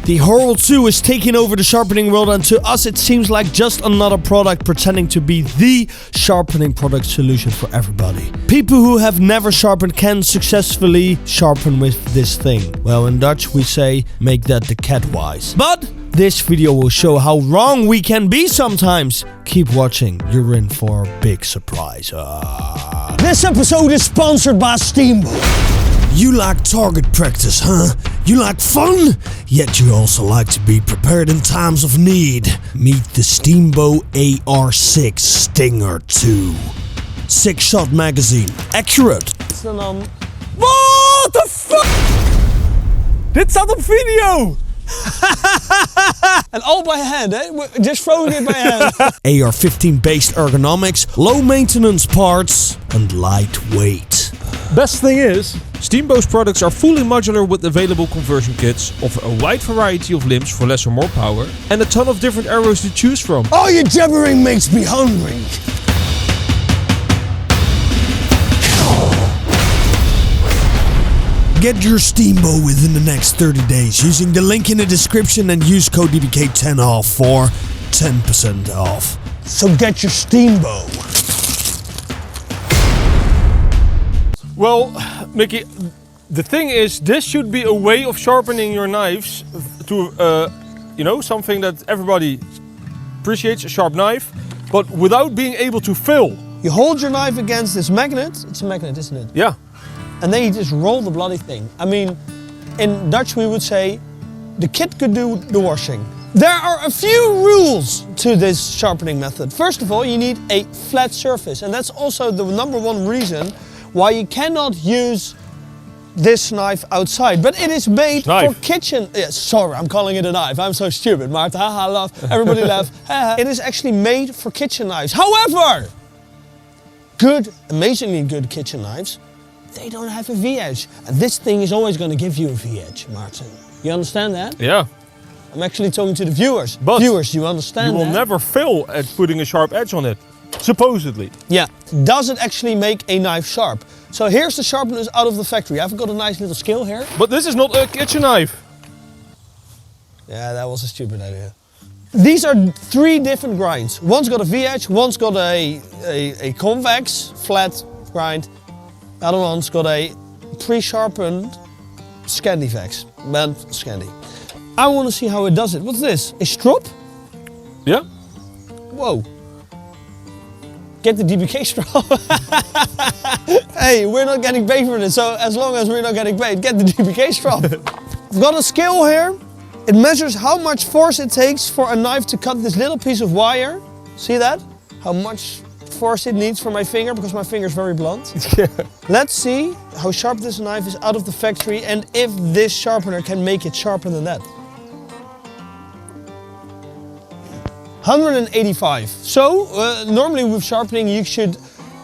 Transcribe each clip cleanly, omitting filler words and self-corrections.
The Horl 2 is taking over the sharpening world, and to us it seems like just another product pretending to be the sharpening product solution for everybody. People who have never sharpened can successfully sharpen with this thing. Well, in Dutch we say, make that the cat wise. But this video will show how wrong we can be sometimes. Keep watching, you're in for a big surprise. This episode is sponsored by Steamboat. You like target practice, huh? You like fun? Yet you also like to be prepared in times of need. Meet the Steamboat AR6 Stinger 2. 6-shot magazine. Accurate. What the fuck? Dit staat op video! And all by hand, eh? We're just throwing it by hand. AR-15 based ergonomics, low maintenance parts, and lightweight. Best thing is, Steamboat's products are fully modular with available conversion kits, offer a wide variety of limbs for less or more power, and a ton of different arrows to choose from. All your jabbering makes me hungry. Get your Steamboat within the next 30 days using the link in the description and use code DBK10OFF for 10% off. So get your Steamboat. Well, Mikkie, the thing is, this should be a way of sharpening your knives to, something that everybody appreciates, a sharp knife, but without being able to fail. You hold your knife against this magnet. It's a magnet, isn't it? Yeah. And then you just roll the bloody thing. I mean, in Dutch we would say, the kid could do the washing. There are a few rules to this sharpening method. First of all, you need a flat surface. And that's also the number one reason why you cannot use this knife outside. But it is made for kitchen. Yeah, sorry, I'm calling it a knife. I'm so stupid, Maarten. Haha, laugh. Everybody laugh. It is actually made for kitchen knives. However, amazingly good kitchen knives, they don't have a V-edge. And this thing is always going to give you a V-edge, Maarten. You understand that? Yeah. I'm actually talking to the viewers. But viewers, you understand that? You will never fail at putting a sharp edge on it. Supposedly. Yeah. Does it actually make a knife sharp? So here's the sharpeners out of the factory. I've got a nice little scale here. But this is not a kitchen knife. Yeah, that was a stupid idea. These are 3 different grinds. One's got a V-edge, one's got a convex, flat grind. The other one's got a pre-sharpened Scandivex, bent Scandi. I want to see how it does it. What's this? A strop? Yeah. Whoa. Get the DBK strap. Hey, we're not getting paid for this, so as long as we're not getting paid, get the DBK strap. I've got a scale here. It measures how much force it takes for a knife to cut this little piece of wire. See that? How much force it needs for my finger, because my finger is very blunt. Yeah. Let's see how sharp this knife is out of the factory and if this sharpener can make it sharper than that. 185. So, normally with sharpening you should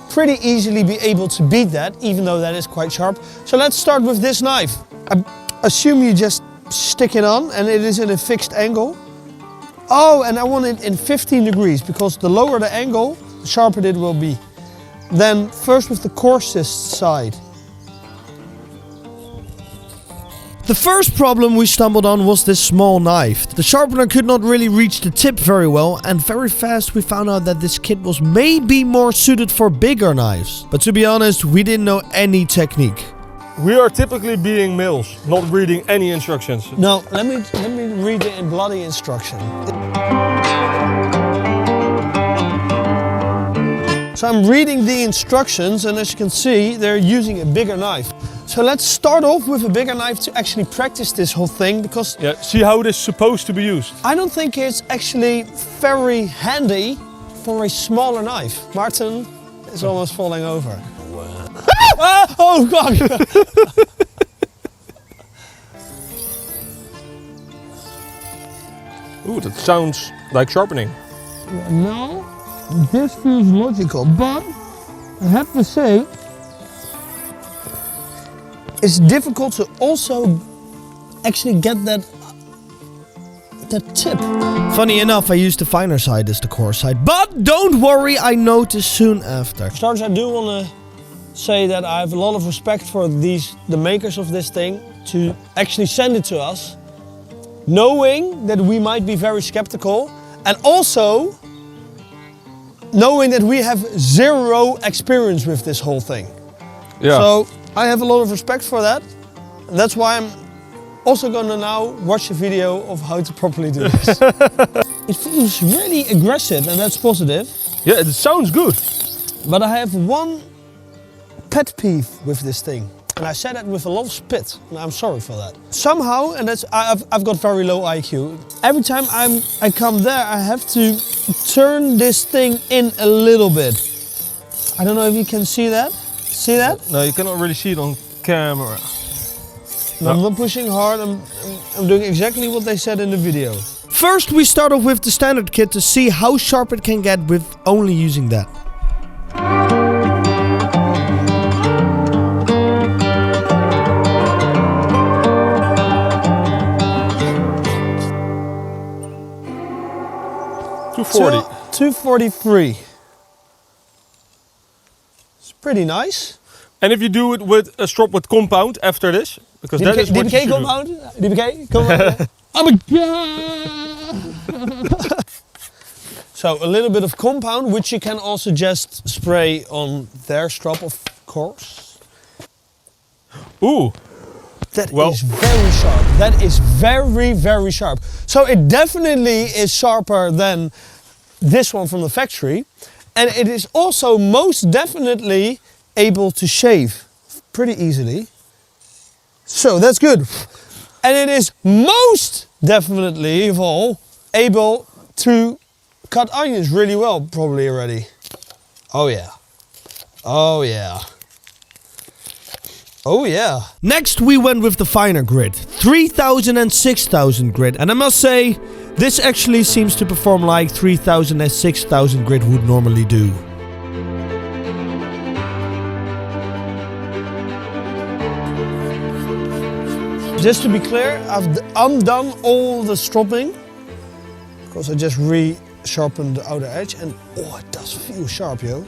pretty easily be able to beat that, even though that is quite sharp. So let's start with this knife. I assume you just stick it on and it is in a fixed angle. Oh, and I want it in 15 degrees, because the lower the angle, the sharper it will be. Then first with the coarsest side. The first problem we stumbled on was this small knife. The sharpener could not really reach the tip very well, and very fast we found out that this kit was maybe more suited for bigger knives. But to be honest, we didn't know any technique. We are typically being males, not reading any instructions. No, let me read the bloody instruction. So I'm reading the instructions, and as you can see, they're using a bigger knife. So let's start off with a bigger knife to actually practice this whole thing, because yeah, see how it is supposed to be used. I don't think it's actually very handy for a smaller knife. Maarten is almost falling over. Ah, oh God! Ooh, that sounds like sharpening. No, this feels logical, but I have to say, it's difficult to also actually get that tip. Funny enough, I used the finer side as the coarse side, but don't worry, I noticed soon after. For starters, I do want to say that I have a lot of respect for the makers of this thing, to actually send it to us. knowing that we might be very skeptical, and also knowing that we have zero experience with this whole thing. Yeah. So I have a lot of respect for that. And that's why I'm also gonna now watch a video of how to properly do this. It feels really aggressive, and that's positive. Yeah, it sounds good. But I have one pet peeve with this thing. And I said that with a lot of spit, and I'm sorry for that. Somehow, and I've got very low IQ. Every time I come there, I have to turn this thing in a little bit. I don't know if you can see that. See that? No, you cannot really see it on camera. No. I'm not pushing hard. I'm doing exactly what they said in the video. First, we start off with the standard kit to see how sharp it can get with only using that. $240. 243. It's pretty nice. And if you do it with a strop with compound after this, because that is what you DBK should do. compound? DBK compound? Oh my god! So a little bit of compound, which you can also just spray on their strop, of course. Ooh. That is very sharp. That is very, very sharp. So it definitely is sharper than this one from the factory. And it is also most definitely able to shave pretty easily. So that's good. And it is most definitely of all able to cut onions really well, probably already. Oh yeah. Oh yeah. Oh yeah. Next, we went with the finer grit, 3000 and 6000 grit. And I must say, this actually seems to perform like 3000 and 6000 grit would normally do. Just to be clear, I've undone all the stropping because I just re-sharpened the outer edge, and oh, it does feel sharp, yo.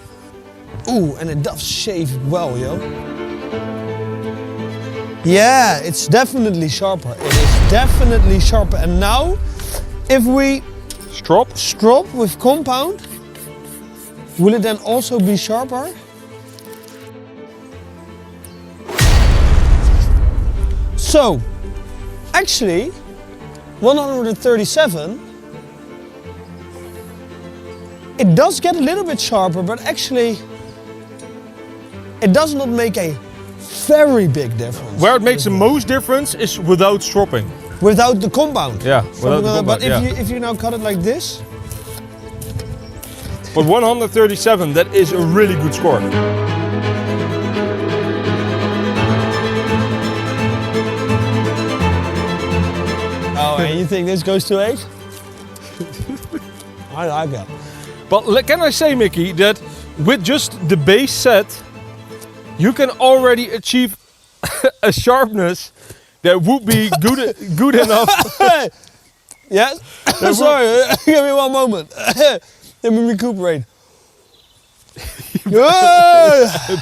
Ooh, and it does shave well, yo. Yeah, it's definitely sharper. It is definitely sharper. And now, if we strop with compound, will it then also be sharper? So, actually, 137, it does get a little bit sharper, but actually, it does not make a very big difference. Where it makes the most difference is without stropping. Without the compound. Yeah, without the compound, but yeah. if you now cut it like this, But 137, that is a really good score. oh, and you think this goes to 8? I like that. But can I say, Mikkie, that with just the base set, you can already achieve a sharpness that would be good enough. Yes? Sorry, give me one moment. Let me recuperate.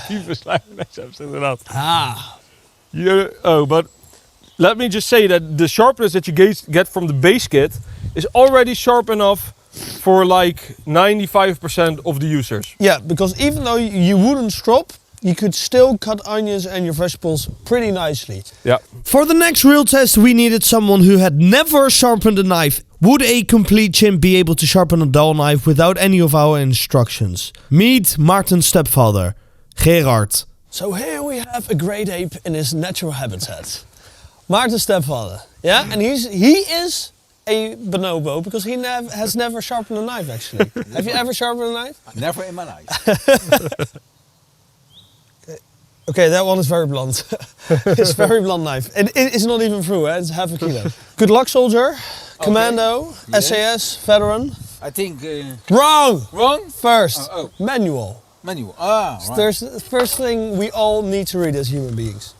Diepe slijmles hebben ze inderdaad. Ah. But let me just say that the sharpness that you get from the base kit is already sharp enough for like 95% of the users. Yeah, because even though you wouldn't strop, you could still cut onions and your vegetables pretty nicely. Yeah. For the next real test, we needed someone who had never sharpened a knife. Would a complete chimp be able to sharpen a dull knife without any of our instructions? Meet Maarten's stepfather, Gerard. So here we have a great ape in his natural habitat. Maarten's stepfather. Yeah, and he is a bonobo because he has never sharpened a knife actually. Have you ever sharpened a knife? Never in my life. Okay, that one is very blunt. It's a very blunt knife. And it's not even through, it's half a kilo. Good luck, soldier. Commando, Yes. SAS, veteran. I think Wrong! wrong. First, Oh. manual. Manual. Ah, right. There's the first thing we all need to read as human beings.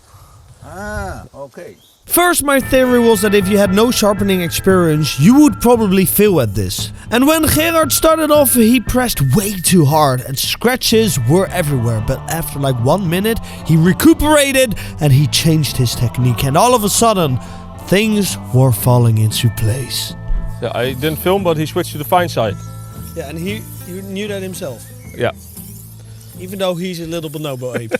Ah, okay. First, my theory was that if you had no sharpening experience, you would probably fail at this. And when Gerard started off, he pressed way too hard and scratches were everywhere. But after like 1 minute, he recuperated and he changed his technique. And all of a sudden, things were falling into place. Yeah, I didn't film, but he switched to the fine side. Yeah, and he knew that himself. Yeah. Even though he's a little bonobo ape.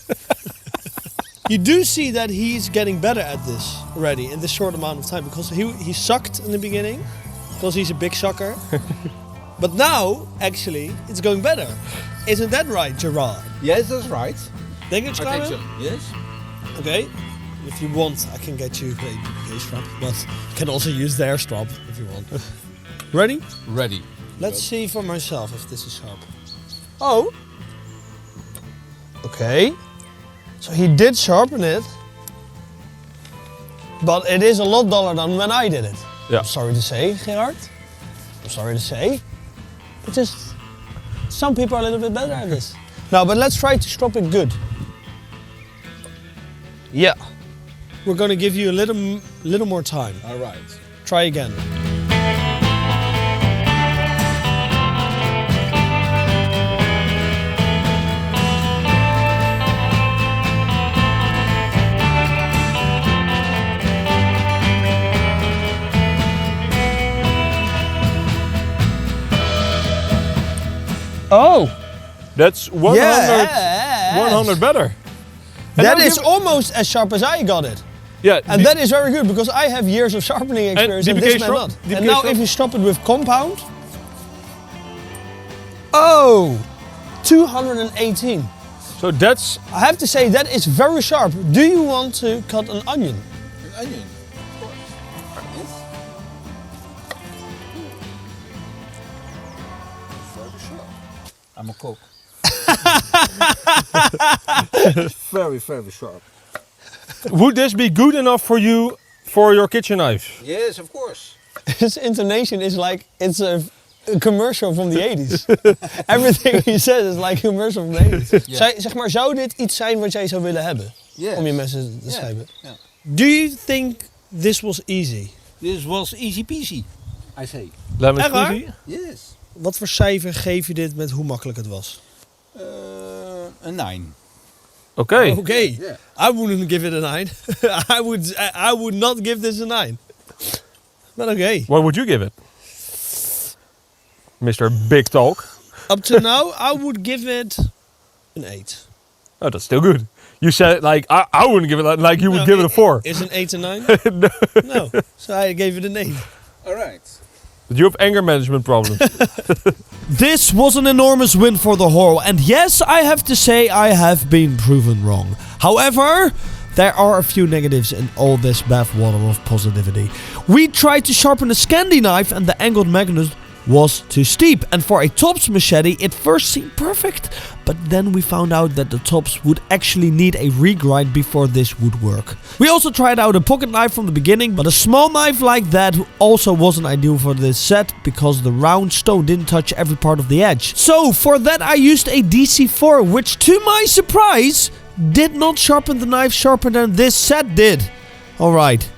You do see that he's getting better at this already in this short amount of time, because he sucked in the beginning because he's a big sucker. But now, actually, it's going better. Isn't that right, Gerard? Yes, that's right. Denk je, I think so. Gerard? Yes. Okay. If you want, I can get you a strap, but you can also use their strap if you want. Ready? Ready. Let's see for myself if this is sharp. Oh. Okay. So he did sharpen it, but it is a lot duller than when I did it. Yeah. I'm sorry to say, Gerard. I'm sorry to say. But just some people are a little bit better at this. No, but let's try to strop it good. Yeah. We're gonna give you a little more time. All right. Try again. Oh! That's 100, Yes. 100 better. And That now is give- almost as sharp as I got it. Yeah, And that is very good because I have years of sharpening experience and, DPK this man strop- not. DPK And now strop- if you strop it with compound. Oh! 218. so that's I have to say that is very sharp. Do you want to cut an onion? An onion. Of course. Yes. Very sharp. I'm a cook. Very, very sharp. would this be good enough for you for your kitchen knife? Yes, of course. His intonation is like it's a commercial from the 80s. Everything he says is like a commercial from the 80s. Ja. Zeg maar, zou dit iets zijn wat jij zou willen hebben? Yes. Om je messen te Yeah. schrijven. Yeah. Do you think this was easy? This was easy peasy, I say. Lemon Echt waar? squeezy? Yes. Wat voor cijfer geef je dit met hoe makkelijk het was? A 9. Okay. Okay, Yeah. I wouldn't give it a 9. I would not give this a 9. But okay. What would you give it? Mr. Big Talk. Up to now, I would give it an 8. Oh, that's still good. You said like I wouldn't give it like you would give it a 4. Is an 8 a 9? No. So I gave it an 8. All right. But you have anger management problems. This was an enormous win for the Horl, and yes, I have to say I have been proven wrong. However, there are a few negatives in all this bathwater of positivity. We tried to sharpen a Scandi knife and the angled magnet was too steep, and for a tops machete it first seemed perfect, but then we found out that the tops would actually need a regrind before this would work. We also tried out a pocket knife from the beginning, but a small knife like that also wasn't ideal for this set because the round stone didn't touch every part of the edge. So for that I used a DC4, which to my surprise did not sharpen the knife sharper than this set did. Alright,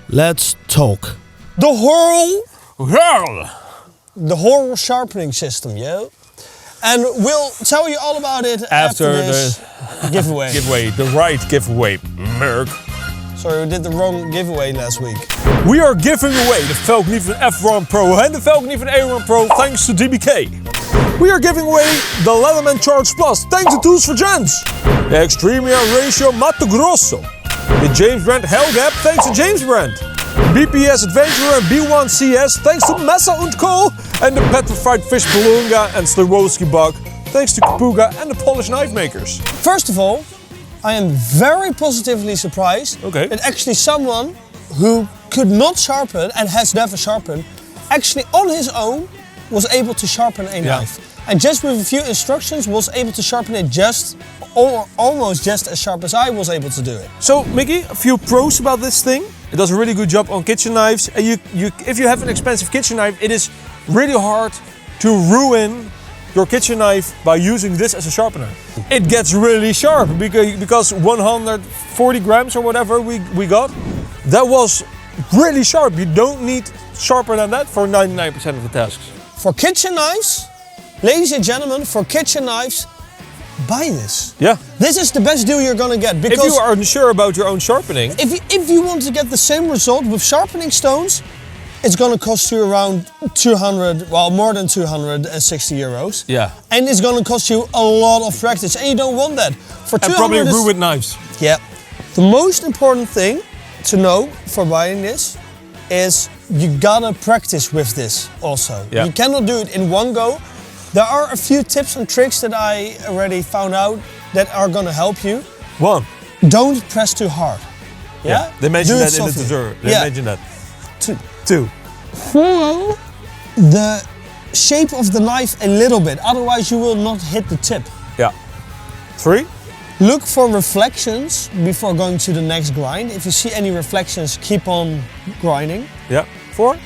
let's talk. The Horl. Horl! The Horl sharpening system, yo. And we'll tell you all about it after this giveaway. Giveaway, the right giveaway, Merc. Sorry, we did the wrong giveaway last week. We are giving away the Valknieven F1 Pro and the Valknieven A1 Pro thanks to DBK. We are giving away the Leatherman Charge Plus thanks to Tools for Gents. The Extremia Ratio Mato Grosso. The James Brand Hell Gap thanks to James Brand. BPS Adventurer and B1 CS thanks to Messa und Co. And the Petrified Fish Beluga and Swarovski Bug thanks to Kapuga and the Polish Knife Makers. First of all, I am very positively surprised Okay. that actually someone who could not sharpen and has never sharpened, actually on his own was able to sharpen a knife. And just with a few instructions was able to sharpen it just or almost just as sharp as I was able to do it. So, Mikkie, a few pros about this thing. It does a really good job on kitchen knives. And if you have an expensive kitchen knife, it is really hard to ruin your kitchen knife by using this as a sharpener. It gets really sharp because 140 grams or whatever we got, that was really sharp. You don't need sharper than that for 99% of the tasks. For kitchen knives, ladies and gentlemen, for kitchen knives, buy this. Yeah. This is the best deal you're gonna get, because If you are unsure about your own sharpening, if you want to get the same result with sharpening stones, it's gonna cost you around 200, well, more than 260 euros. yeah, And it's gonna cost you a lot of practice, and you don't want that. For and 200 probably is- ruined knives. Yeah. The most important thing to know for buying this is you gotta practice with this also. Yeah. You cannot do it in one go. There are a few tips and tricks that I already found out that are gonna help you. One. Don't press too hard. Yeah? They mentioned Do it that in the softly. tutorial. They Yeah. mentioned that. Two. 2. Follow the shape of the knife a little bit, otherwise you will not hit the tip. Yeah. 3. Look for reflections before going to the next grind. If you see any reflections, keep on grinding. Yeah. 4.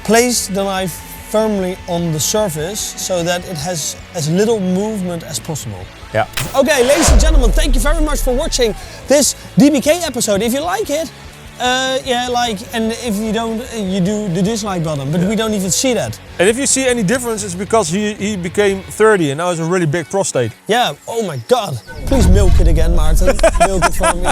Place the knife firmly on the surface so that it has as little movement as possible. Yeah. Okay, ladies and gentlemen, thank you very much for watching this DBK episode. If you like it, and if you don't, you do the dislike button, but we don't even see that. And if you see any difference, it's because he became 30 and now has a really big prostate. Yeah, oh my God. Please milk it again, Maarten. Milk it for me.